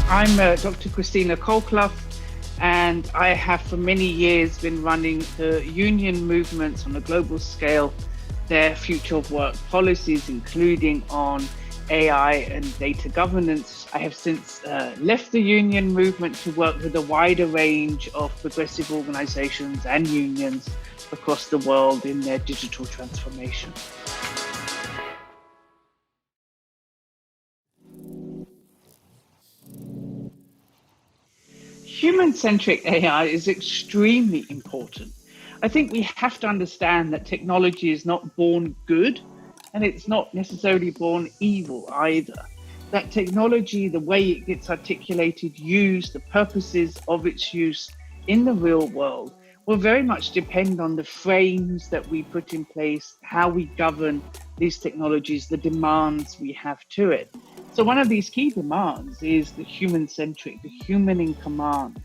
I'm Dr. Christina Colclough, and I have for many years been running the union movements on a global scale, their future of work policies, including on AI and data governance. I have since left the union movement to work with a wider range of progressive organizations and unions across the world in their digital transformation. Human-centric AI is extremely important. I think we have to understand that technology is not born good and it's not necessarily born evil either. That technology, the way it gets articulated, used, the purposes of its use in the real world will very much depend on the frames that we put in place, how we govern these technologies, the demands we have to it. So one of these key demands is the human-centric, the human in command,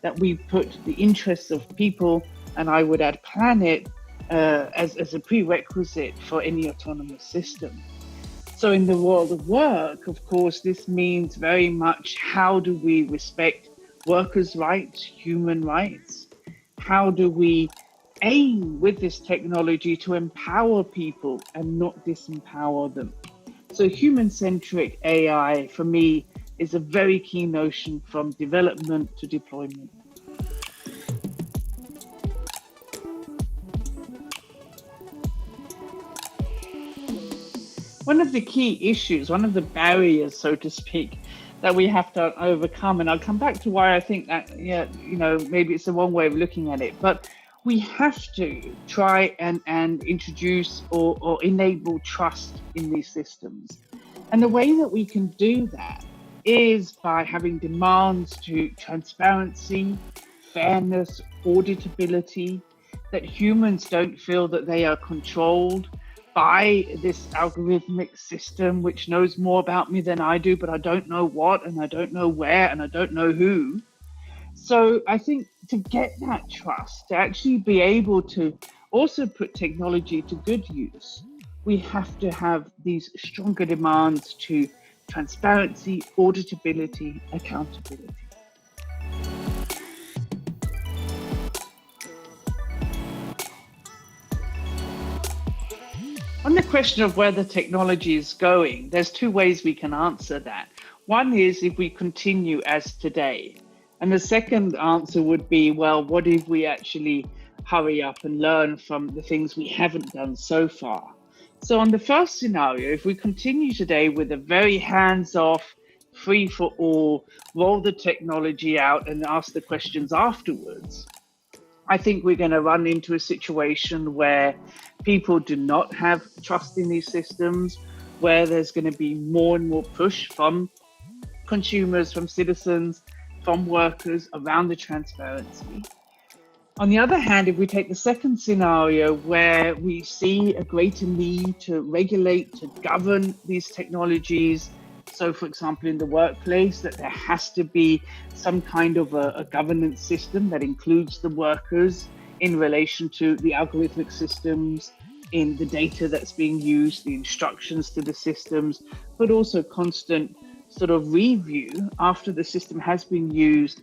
that we put the interests of people, and I would add planet, as a prerequisite for any autonomous system. So in the world of work, of course, this means very much how do we respect workers' rights, human rights? How do we aim with this technology to empower people and not disempower them? So human-centric AI, for me, is a very key notion from development to deployment. One of the key issues, one of the barriers, so to speak, that we have to overcome, and I'll come back to why I think that, maybe it's the wrong way of looking at it, but we have to try and introduce or enable trust in these systems. And the way that we can do that is by having demands to transparency, fairness, auditability, that humans don't feel that they are controlled by this algorithmic system, which knows more about me than I do, but I don't know what, and I don't know where, and I don't know who. So I think to get that trust, to actually be able to also put technology to good use, we have to have these stronger demands to transparency, auditability, accountability. On the question of where the technology is going, there's two ways we can answer that. One is if we continue as today. And the second answer would be, well, what if we actually hurry up and learn from the things we haven't done so far? So on the first scenario, if we continue today with a very hands-off, free for all, roll the technology out and ask the questions afterwards, I think we're going to run into a situation where people do not have trust in these systems, where there's going to be more and more push from consumers, from citizens, from workers around the transparency. On the other hand, if we take the second scenario where we see a greater need to regulate, to govern these technologies, so for example, in the workplace, that there has to be some kind of a governance system that includes the workers in relation to the algorithmic systems, in the data that's being used, the instructions to the systems, but also constant sort of review after the system has been used.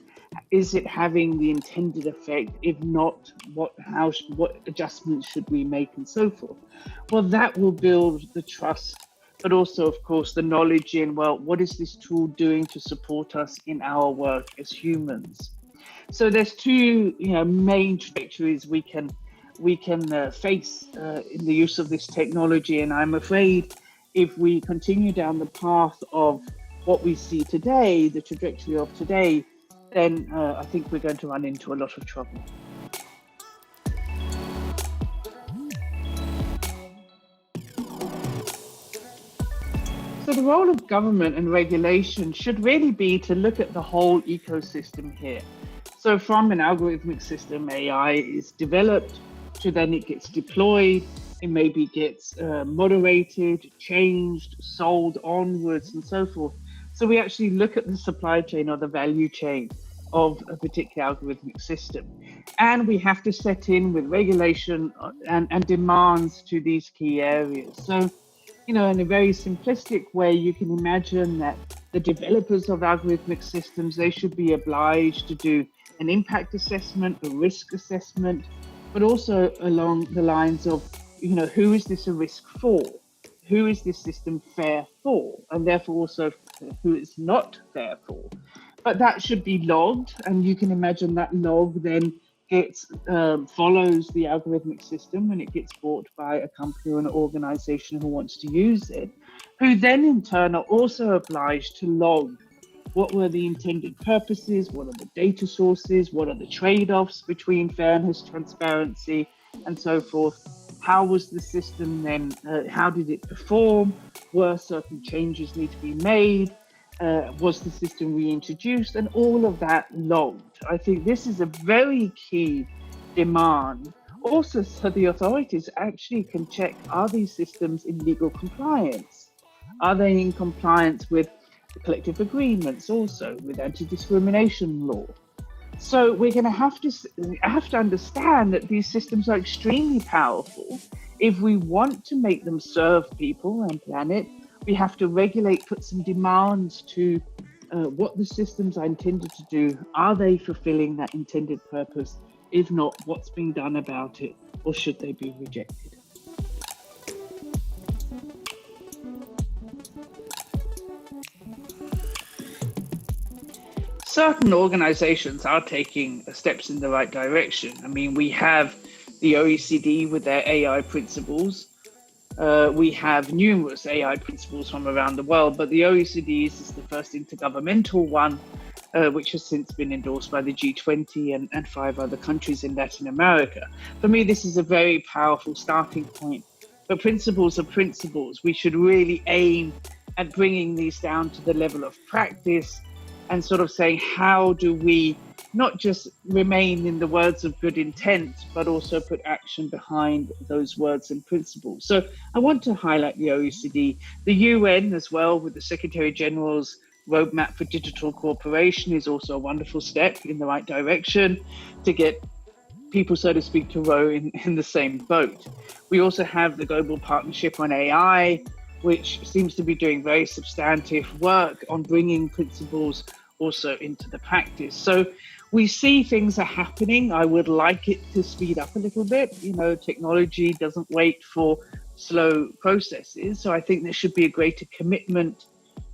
Is it having the intended effect? If not, what adjustments should we make, and so forth? Well, that will build the trust, but also, of course, the knowledge in, well, what is this tool doing to support us in our work as humans? So there's two, main trajectories we can face in the use of this technology, and I'm afraid if we continue down the path of what we see today, the trajectory of today, then I think we're going to run into a lot of trouble. So the role of government and regulation should really be to look at the whole ecosystem here. So from an algorithmic system, AI is developed, to then it gets deployed, it maybe gets moderated, changed, sold onwards, and so forth. So we actually look at the supply chain or the value chain of a particular algorithmic system. And we have to set in with regulation and demands to these key areas. So, in a very simplistic way, you can imagine that The developers of algorithmic systems, they should be obliged to do an impact assessment, a risk assessment, but also along the lines of, who is this a risk for? Who is this system fair for? And therefore also who it's not fair for. But that should be logged, and you can imagine that log then follows the algorithmic system when it gets bought by a company or an organization who wants to use it, who then in turn are also obliged to log what were the intended purposes, what are the data sources, what are the trade-offs between fairness, transparency, and so forth. How was the system then, how did it perform? Were certain changes need to be made? Was the system reintroduced? And all of that logged. I think this is a very key demand. Also, so the authorities actually can check, are these systems in legal compliance? Are they in compliance with collective agreements, also with anti-discrimination law? So we're going to have to understand that these systems are extremely powerful. If we want to make them serve people and planet, we have to regulate, put some demands to what the systems are intended to do. Are they fulfilling that intended purpose? If not, what's being done about it, or should they be rejected? Certain organizations are taking steps in the right direction. I mean, we have the OECD with their AI principles. We have numerous AI principles from around the world, but the OECD's is the first intergovernmental one, which has since been endorsed by the G20 and 5 other countries in Latin America. For me, this is a very powerful starting point. But principles are principles. We should really aim at bringing these down to the level of practice and sort of saying, how do we not just remain in the words of good intent, but also put action behind those words and principles? So I want to highlight the OECD, the UN as well, with the Secretary General's roadmap for digital cooperation is also a wonderful step in the right direction to get people, so to speak, to row in the same boat. We also have the Global Partnership on AI, which seems to be doing very substantive work on bringing principles also into the practice. So we see things are happening. I would like it to speed up a little bit. Technology doesn't wait for slow processes. So I think there should be a greater commitment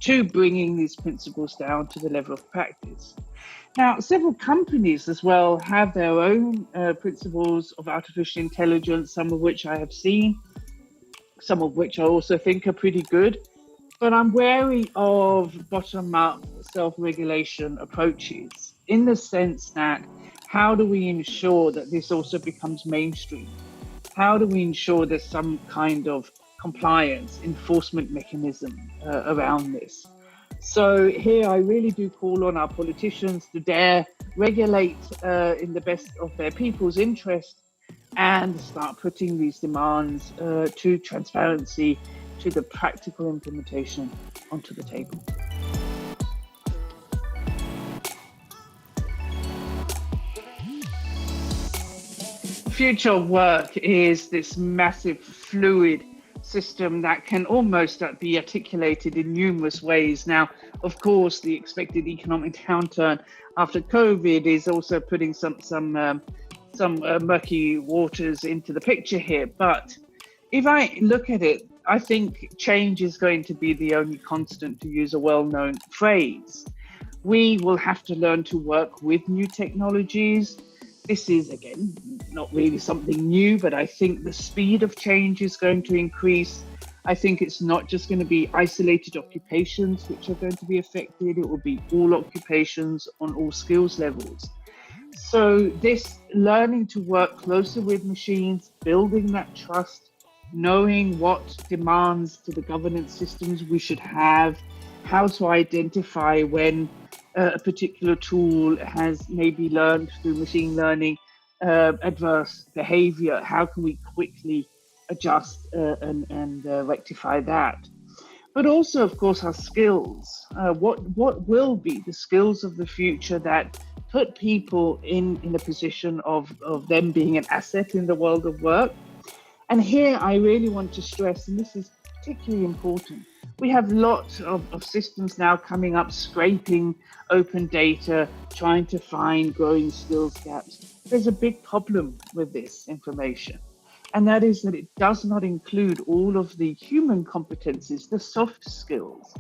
to bringing these principles down to the level of practice. Now, several companies as well have their own principles of artificial intelligence, some of which I have seen, some of which I also think are pretty good. But I'm wary of bottom-up self-regulation approaches in the sense that how do we ensure that this also becomes mainstream? How do we ensure there's some kind of compliance enforcement mechanism around this? So here I really do call on our politicians to dare regulate in the best of their people's interest and start putting these demands to transparency, to the practical implementation onto the table. Future work is this massive fluid system that can almost be articulated in numerous ways. Now, of course, the expected economic downturn after COVID is also putting some murky waters into the picture here. But if I look at it, I think change is going to be the only constant, to use a well-known phrase. We will have to learn to work with new technologies. This is, again, not really something new, but I think the speed of change is going to increase. I think it's not just going to be isolated occupations which are going to be affected. It will be all occupations on all skills levels. So this learning to work closer with machines, building that trust, knowing what demands to the governance systems we should have, how to identify when a particular tool has maybe learned through machine learning adverse behavior. How can we quickly adjust and rectify that? But also, of course, our skills. What will be the skills of the future that put people in a position of them being an asset in the world of work? And here I really want to stress, and this is particularly important, We have lots of systems now coming up, scraping open data, trying to find growing skills gaps. There's a big problem with this information, and that is that it does not include all of the human competencies, the soft skills,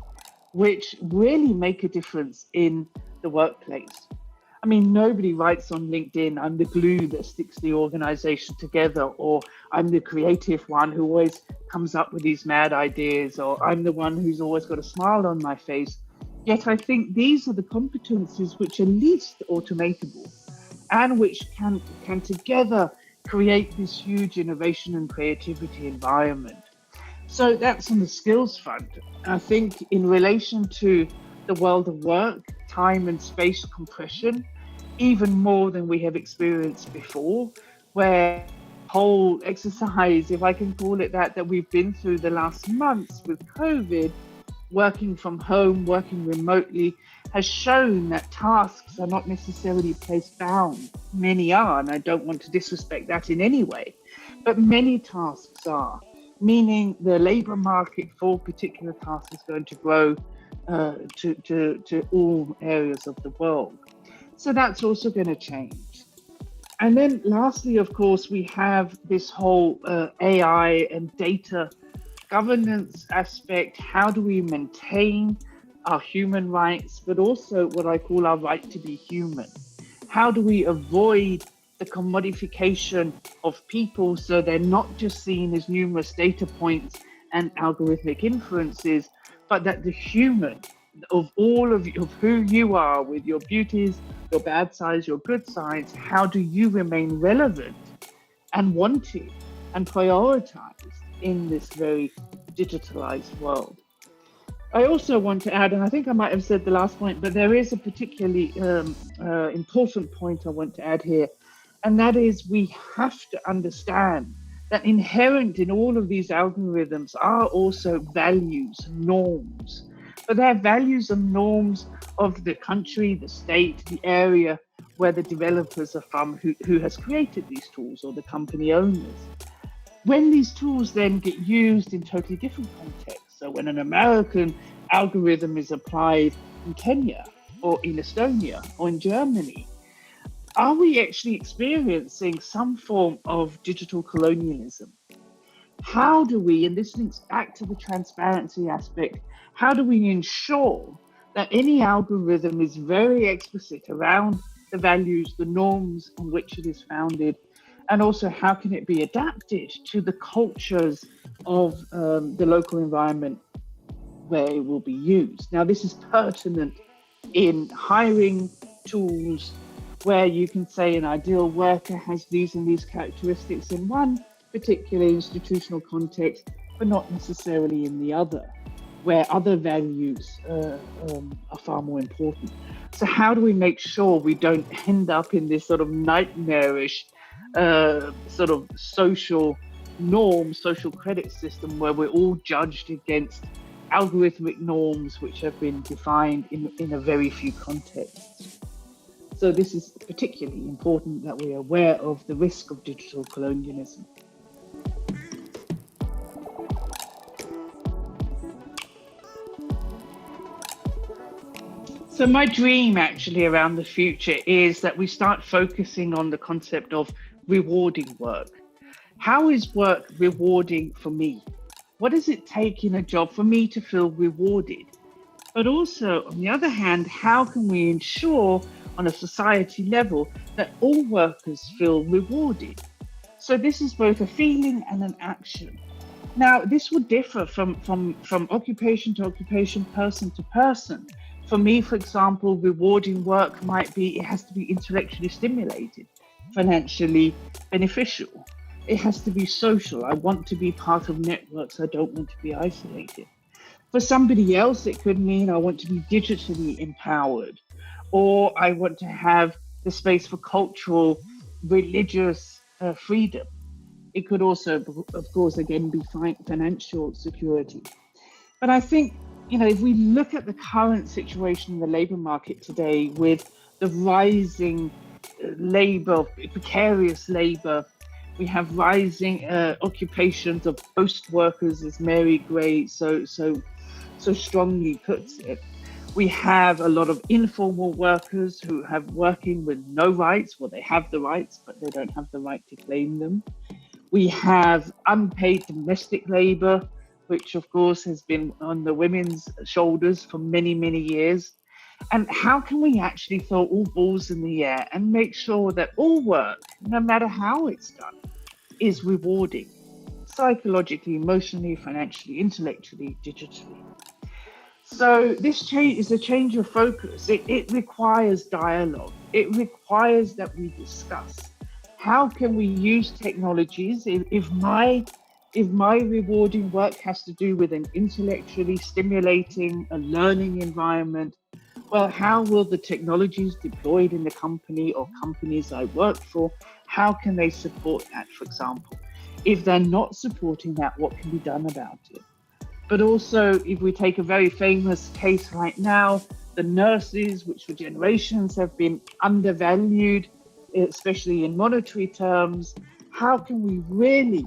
which really make a difference in the workplace. I mean, nobody writes on LinkedIn, I'm the glue that sticks the organization together, or I'm the creative one who always comes up with these mad ideas, or I'm the one who's always got a smile on my face. Yet I think these are the competencies which are least automatable and which can together create this huge innovation and creativity environment. So that's on the skills front. I think in relation to the world of work, time and space compression, even more than we have experienced before, where whole exercise, if I can call it that we've been through the last months with COVID, working from home, working remotely, has shown that tasks are not necessarily place bound. Many are, and I don't want to disrespect that in any way, but many tasks are, meaning the labor market for particular tasks is going to grow to all areas of the world. So that's also going to change. And then lastly, of course, we have this whole AI and data governance aspect. How do we maintain our human rights, but also what I call our right to be human? How do we avoid the commodification of people so they're not just seen as numerous data points and algorithmic inferences, but that the human of all of you, of who you are, with your beauties, your bad sides, your good sides, how do you remain relevant and wanted and prioritized in this very digitalized world? I also want to add, and I think I might have said the last point, but there is a particularly important point I want to add here, and that is we have to understand that inherent in all of these algorithms are also values, norms, but they're values and norms of the country, the state, the area where the developers are from, who has created these tools, or the company owners. When these tools then get used in totally different contexts, so when an American algorithm is applied in Kenya or in Estonia or in Germany, are we actually experiencing some form of digital colonialism? How do we, and this links back to the transparency aspect, how do we ensure that any algorithm is very explicit around the values, the norms on which it is founded, and also how can it be adapted to the cultures of the local environment where it will be used? Now, this is pertinent in hiring tools where you can say an ideal worker has these and these characteristics in one particular institutional context, but not necessarily in the other, where other values are far more important. So how do we make sure we don't end up in this sort of nightmarish sort of social norm, social credit system where we're all judged against algorithmic norms which have been defined in a very few contexts? So this is particularly important that we are aware of the risk of digital colonialism. So my dream actually around the future is that we start focusing on the concept of rewarding work. How is work rewarding for me? What does it take in a job for me to feel rewarded? But also, on the other hand, how can we ensure on a society level that all workers feel rewarded? So this is both a feeling and an action. Now, this will differ from occupation to occupation, person to person. For me, for example, rewarding work might be, it has to be intellectually stimulated, financially beneficial. It has to be social. I want to be part of networks. I don't want to be isolated. For somebody else, it could mean I want to be digitally empowered, or I want to have the space for cultural, religious freedom. It could also, of course, again, be financial security. But I think, if we look at the current situation in the labor market today with the rising labor, precarious labor, we have rising occupations of post workers, as Mary Gray so so strongly puts it. We have a lot of informal workers who have working with no rights. Well, they have the rights, but they don't have the right to claim them. We have unpaid domestic labor, which of course has been on the women's shoulders for many, many years. And how can we actually throw all balls in the air and make sure that all work, no matter how it's done, is rewarding psychologically, emotionally, financially, intellectually, digitally? So this change is a change of focus. It requires dialogue. It requires that we discuss how can we use technologies. If my rewarding work has to do with an intellectually stimulating a learning environment, well, how will the technologies deployed in the company or companies I work for, how can they support that, for example? If they're not supporting that, what can be done about it? But also, if we take a very famous case right now, the nurses, which for generations have been undervalued, especially in monetary terms, how can we really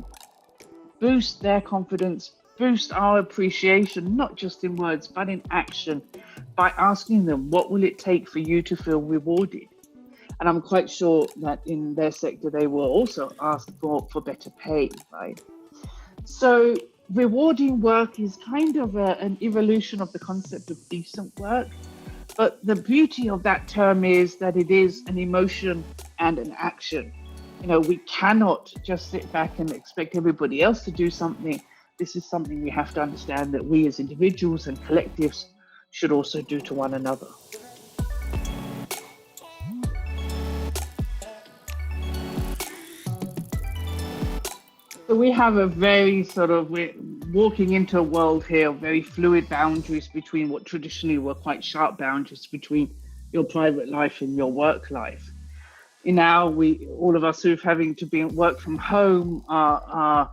boost their confidence, boost our appreciation, not just in words, but in action, by asking them, what will it take for you to feel rewarded? And I'm quite sure that in their sector, they will also ask for better pay, right? So rewarding work is kind of an evolution of the concept of decent work. But the beauty of that term is that it is an emotion and an action. We cannot just sit back and expect everybody else to do something. This is something we have to understand that we as individuals and collectives should also do to one another. So we have we're walking into a world here of very fluid boundaries between what traditionally were quite sharp boundaries between your private life and your work life. Now all of us who've having to work from home are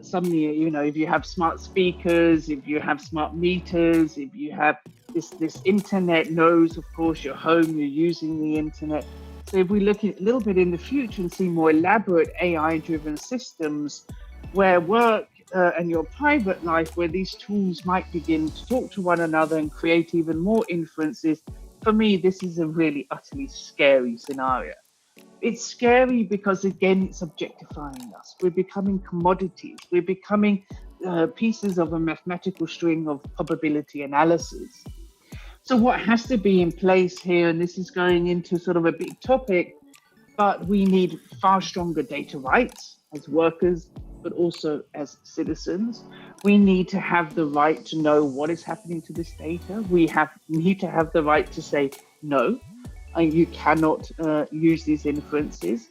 suddenly, if you have smart speakers, if you have smart meters, if you have this internet knows, of course, you're home, you're using the internet. So if we look a little bit in the future and see more elaborate AI-driven systems where work and your private life, where these tools might begin to talk to one another and create even more inferences, for me, this is a really utterly scary scenario. It's scary because, again, it's objectifying us. We're becoming commodities. We're becoming pieces of a mathematical string of probability analysis. So what has to be in place here, and this is going into sort of a big topic, but we need far stronger data rights as workers, but also as citizens. We need to have the right to know what is happening to this data. We need to have the right to say no. You cannot use these inferences.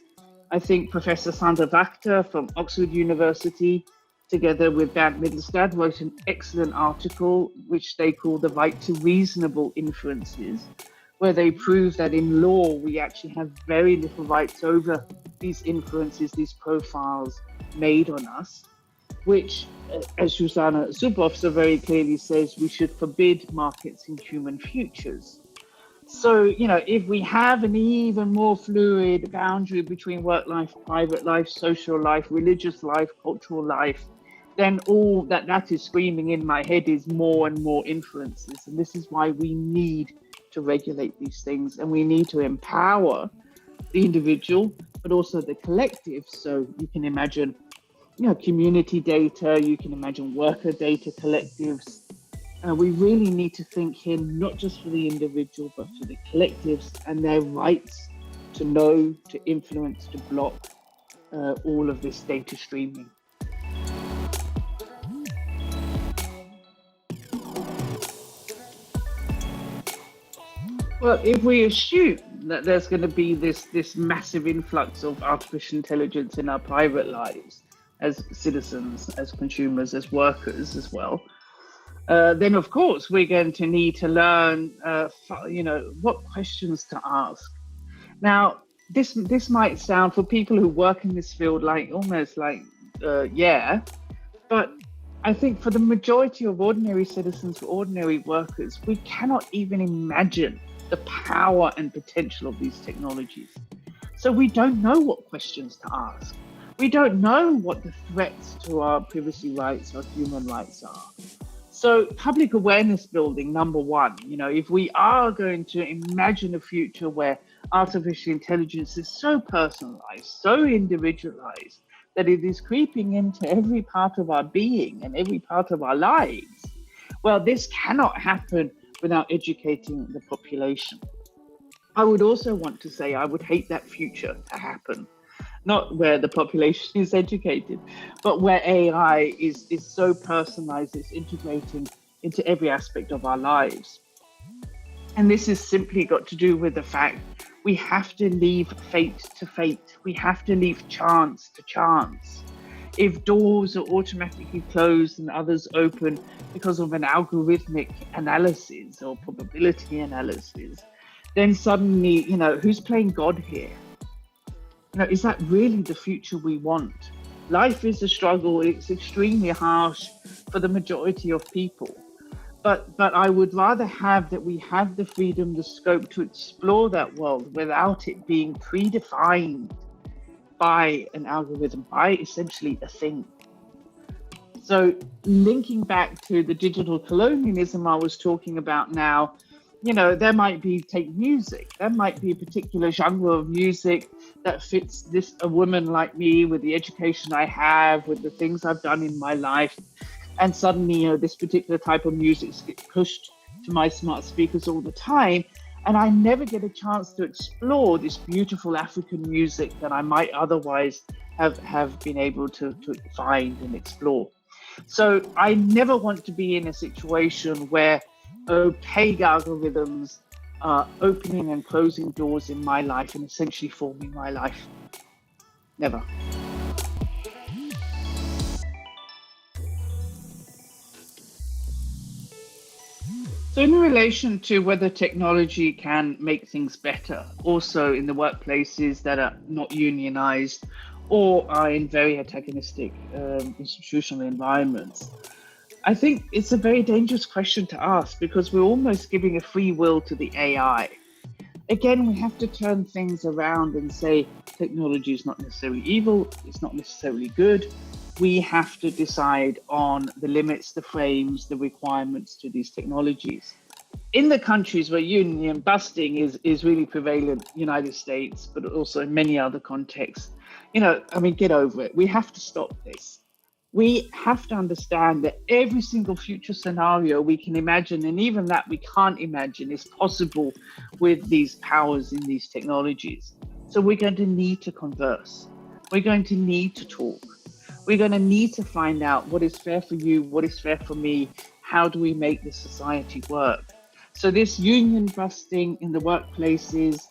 I think Professor Sandra Wachter from Oxford University, together with Bernd Mittelstadt, wrote an excellent article, which they call The Right to Reasonable Inferences, where they prove that in law, we actually have very little rights over these inferences, these profiles made on us, which, as Susanna Zuboff so very clearly says, we should forbid markets in human futures. So, if we have an even more fluid boundary between work life, private life, social life, religious life, cultural life, then all that is screaming in my head is more and more inferences. And this is why we need to regulate these things, and we need to empower the individual, but also the collective. So you can imagine, community data, you can imagine worker data collectives. We really need to think here, not just for the individual, but for the collectives and their rights to know, to influence, to block all of this data streaming. Well, if we assume that there's going to be this massive influx of artificial intelligence in our private lives as citizens, as consumers, as workers as well, then of course we're going to need to learn, what questions to ask. Now, this might sound for people who work in this field almost like, but I think for the majority of ordinary citizens, for ordinary workers, we cannot even imagine the power and potential of these technologies. So we don't know what questions to ask. We don't know what the threats to our privacy rights or human rights are. So public awareness building, number one, if we are going to imagine a future where artificial intelligence is so personalized, so individualized, that it is creeping into every part of our being and every part of our lives, well, this cannot happen without educating the population. I would also want to say I would hate that future to happen, not where the population is educated, but where AI is so personalized, it's integrating into every aspect of our lives. And this has simply got to do with the fact we have to leave fate to fate. We have to leave chance to chance. If doors are automatically closed and others open because of an algorithmic analysis or probability analysis, then suddenly, who's playing God here? Is that really the future we want? Life is a struggle. It's extremely harsh for the majority of people. But I would rather have that we have the freedom, the scope to explore that world without it being predefined by an algorithm, by essentially a thing. So linking back to the digital colonialism I was talking about now, there might be, take music, there might be a particular genre of music that fits a woman like me with the education I have, with the things I've done in my life. And suddenly, this particular type of music gets pushed to my smart speakers all the time. And I never get a chance to explore this beautiful African music that I might otherwise have been able to find and explore. So I never want to be in a situation where opaque algorithms are opening and closing doors in my life and essentially forming my life. Never. So in relation to whether technology can make things better, also in the workplaces that are not unionized or are in very antagonistic institutional environments, I think it's a very dangerous question to ask because we're almost giving a free will to the AI. Again, we have to turn things around and say technology is not necessarily evil, it's not necessarily good. We have to decide on the limits, the frames, the requirements to these technologies. In the countries where union busting is really prevalent, United States, but also in many other contexts, get over it. We have to stop this. We have to understand that every single future scenario we can imagine, and even that we can't imagine, is possible with these powers in these technologies. So we're going to need to converse. We're going to need to talk. We're going to need to find out what is fair for you, what is fair for me, how do we make the society work? So this union busting in the workplaces,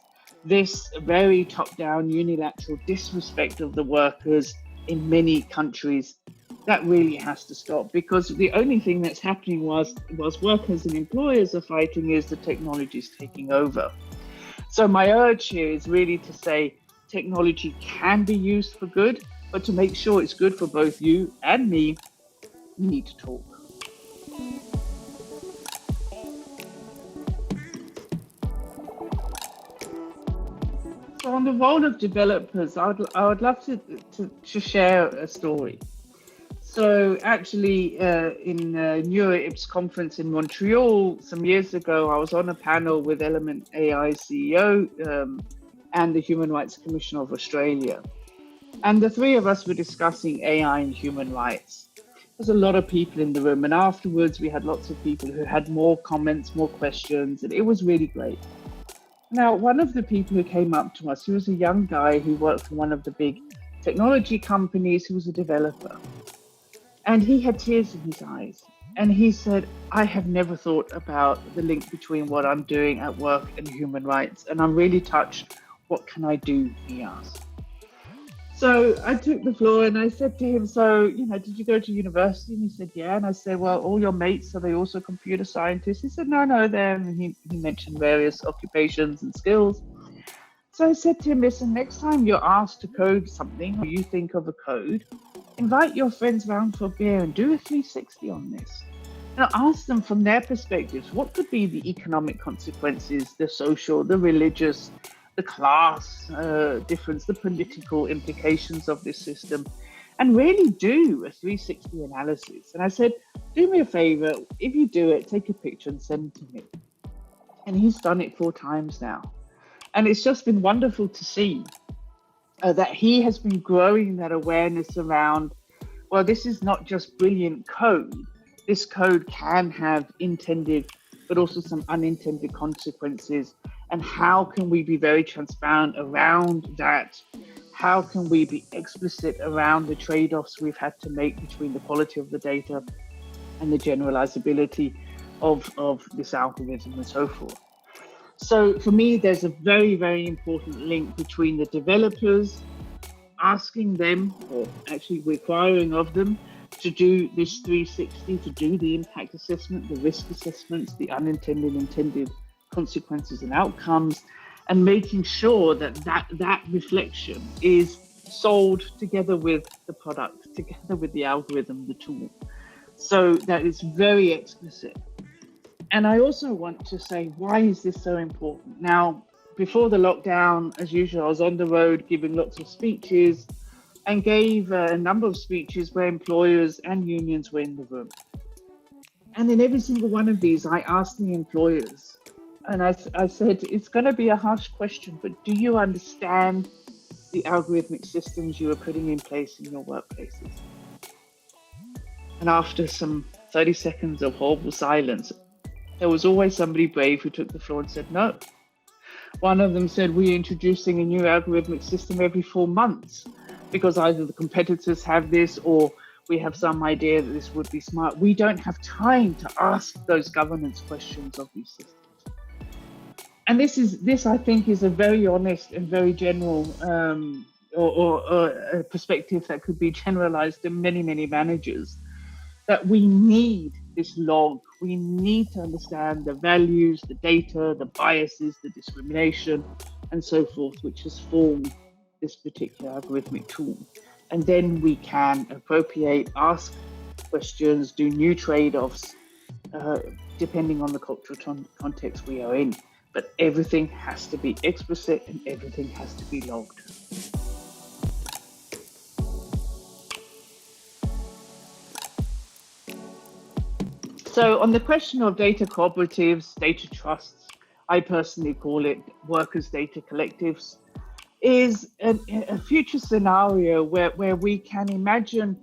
this very top-down unilateral disrespect of the workers in many countries, that really has to stop, because the only thing that's happening was workers and employers are fighting is the technology is taking over. So my urge here is really to say technology can be used for good, but to make sure it's good for both you and me, we need to talk. So on the role of developers, I would love to share a story. So actually, in NeuroIPS conference in Montreal some years ago, I was on a panel with Element AI CEO and the Human Rights Commissioner of Australia. And the three of us were discussing AI and human rights. There's a lot of people in the room. And afterwards, we had lots of people who had more comments, more questions, and it was really great. Now, one of the people who came up to us, he was a young guy who worked for one of the big technology companies, who was a developer. And he had tears in his eyes. And he said, I have never thought about the link between what I'm doing at work and human rights. And I'm really touched. What can I do? He asked. So I took the floor and I said to him, so, did you go to university? And he said, yeah. And I said, well, all your mates, are they also computer scientists? He said, no, they're, and he mentioned various occupations and skills. So I said to him, listen, next time you're asked to code something or you think of a code, invite your friends round for a beer and do a 360 on this. Ask them from their perspectives, what could be the economic consequences, the social, the religious, the class difference, the political implications of this system, and really do a 360 analysis. And I said, do me a favor, if you do it, take a picture and send it to me. And he's done it 4 times now. And it's just been wonderful to see that he has been growing that awareness around, well, this is not just brilliant code. This code can have intended, but also some unintended consequences. And how can we be very transparent around that? How can we be explicit around the trade-offs we've had to make between the quality of the data and the generalizability of this algorithm and so forth? So for me, there's a very, very important link between the developers asking them, or actually requiring of them, to do this 360, to do the impact assessment, the risk assessments, the unintended, intended consequences and outcomes, and making sure that that reflection is sold together with the product, together with the algorithm, the tool. So that is very explicit. And I also want to say, why is this so important? Now, before the lockdown, as usual, I was on the road giving lots of speeches and gave a number of speeches where employers and unions were in the room. And in every single one of these, I asked the employers, and I said, it's going to be a harsh question, but do you understand the algorithmic systems you are putting in place in your workplaces? And after some 30 seconds of horrible silence, there was always somebody brave who took the floor and said no. One of them said, we're introducing a new algorithmic system every 4 months because either the competitors have this or we have some idea that this would be smart. We don't have time to ask those governance questions of these systems. And this I think is a very honest and very general or a perspective that could be generalized to many, many managers, that we need this log. We need to understand the values, the data, the biases, the discrimination, and so forth, which has formed this particular algorithmic tool. And then we can appropriate, ask questions, do new trade-offs, depending on the cultural context we are in. But everything has to be explicit and everything has to be logged. So on the question of data cooperatives, data trusts, I personally call it workers' data collectives, is a future scenario where we can imagine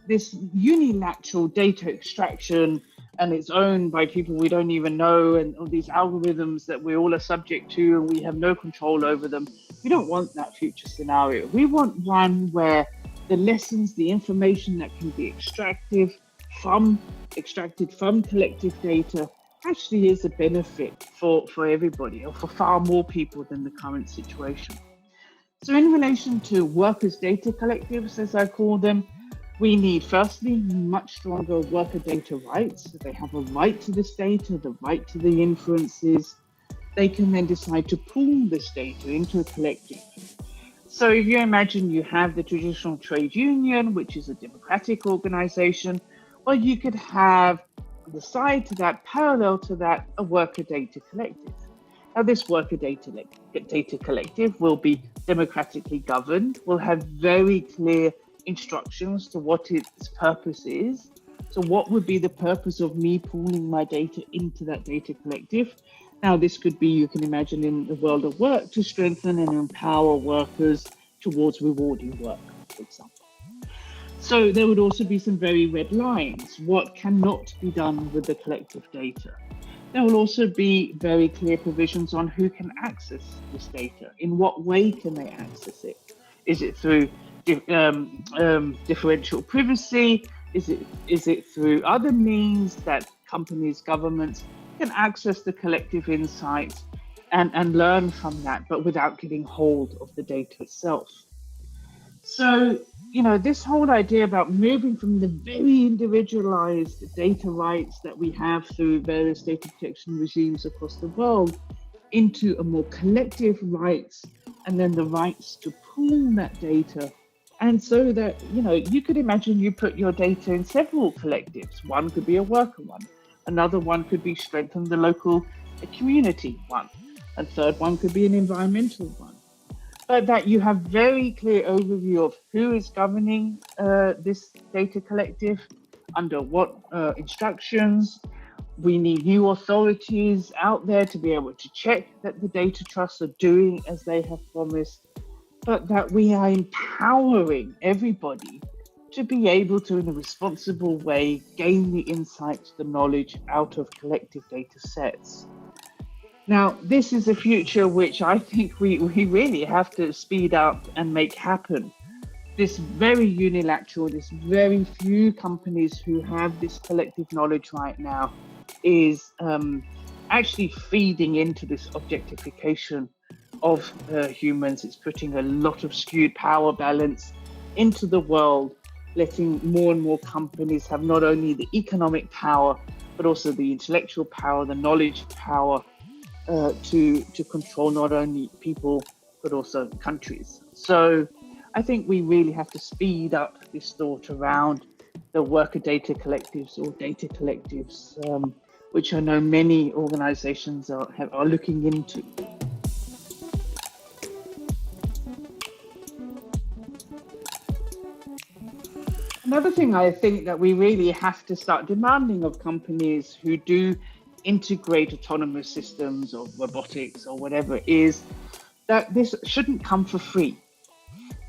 this unilateral data extraction, and it's owned by people we don't even know, and all these algorithms that we all are subject to and we have no control over them. We don't want that future scenario. We want one where the lessons, the information that can be extracted from collective data actually is a benefit for everybody, or for far more people than the current situation. So in relation to workers' data collectives, as I call them, we need firstly much stronger worker data rights. So they have a right to this data, the right to the inferences. They can then decide to pool this data into a collective. So if you imagine you have the traditional trade union, which is a democratic organization, well, you could have on the side to that, parallel to that, a worker data collective. Now, this worker data collective will be democratically governed, will have very clear instructions to what its purpose is. So what would be the purpose of me pooling my data into that data collective? Now, this could be, you can imagine, in the world of work, to strengthen and empower workers towards rewarding work, for example. So there would also be some very red lines. What cannot be done with the collective data? There will also be very clear provisions on who can access this data. In what way can they access it? Is it through differential privacy? Is it through other means that companies, governments can access the collective insights and learn from that, but without getting hold of the data itself? So, this whole idea about moving from the very individualized data rights that we have through various data protection regimes across the world into a more collective rights, and then the rights to pool that data. And so that, you could imagine you put your data in several collectives. One could be a worker one. Another one could be strengthen the local community one. A third one could be an environmental one. but that you have very clear overview of who is governing this data collective, under what instructions. We need new authorities out there to be able to check that the data trusts are doing as they have promised, but that we are empowering everybody to be able to, in a responsible way, gain the insights, the knowledge out of collective data sets. Now, this is a future which I think we really have to speed up and make happen. This very unilateral, this very few companies who have this collective knowledge right now is actually feeding into this objectification of humans. It's putting a lot of skewed power balance into the world, letting more and more companies have not only the economic power, but also the intellectual power, the knowledge power to control not only people, but also countries. So I think we really have to speed up this thought around the worker data collectives or data collectives, which I know many organizations are looking into. Another thing I think that we really have to start demanding of companies who do integrate autonomous systems or robotics or whatever is that this shouldn't come for free.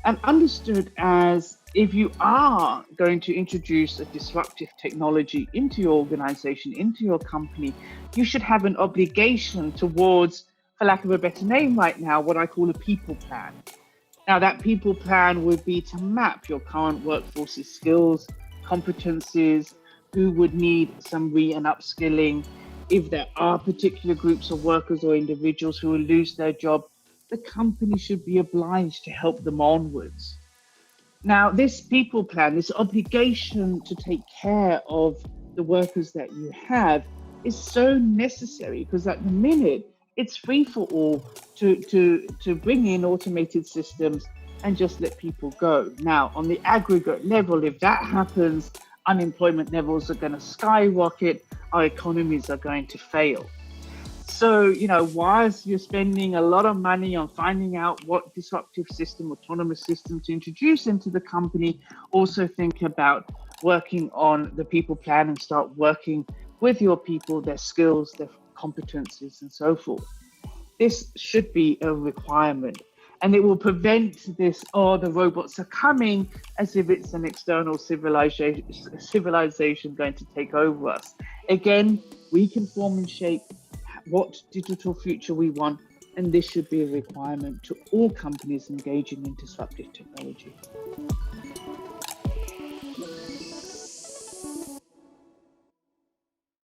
And understood as, if you are going to introduce a disruptive technology into your organization, into your company, you should have an obligation towards, for lack of a better name right now, what I call a people plan. Now, that people plan would be to map your current workforce's skills, competencies, who would need some re and upskilling. If there are particular groups of workers or individuals who will lose their job, the company should be obliged to help them onwards. Now, this people plan, this obligation to take care of the workers that you have is so necessary, because at the minute it's free for all to bring in automated systems and just let people go. Now, on the aggregate level, if that happens, unemployment levels are going to skyrocket, our economies are going to fail. So, whilst you're spending a lot of money on finding out what disruptive system, autonomous system to introduce into the company, also think about working on the people plan and start working with your people, their skills, their competencies, and so forth. This should be a requirement. And it will prevent this, oh, the robots are coming, as if it's an external civilization going to take over us. Again, we can form and shape what digital future we want, and this should be a requirement to all companies engaging in disruptive technology.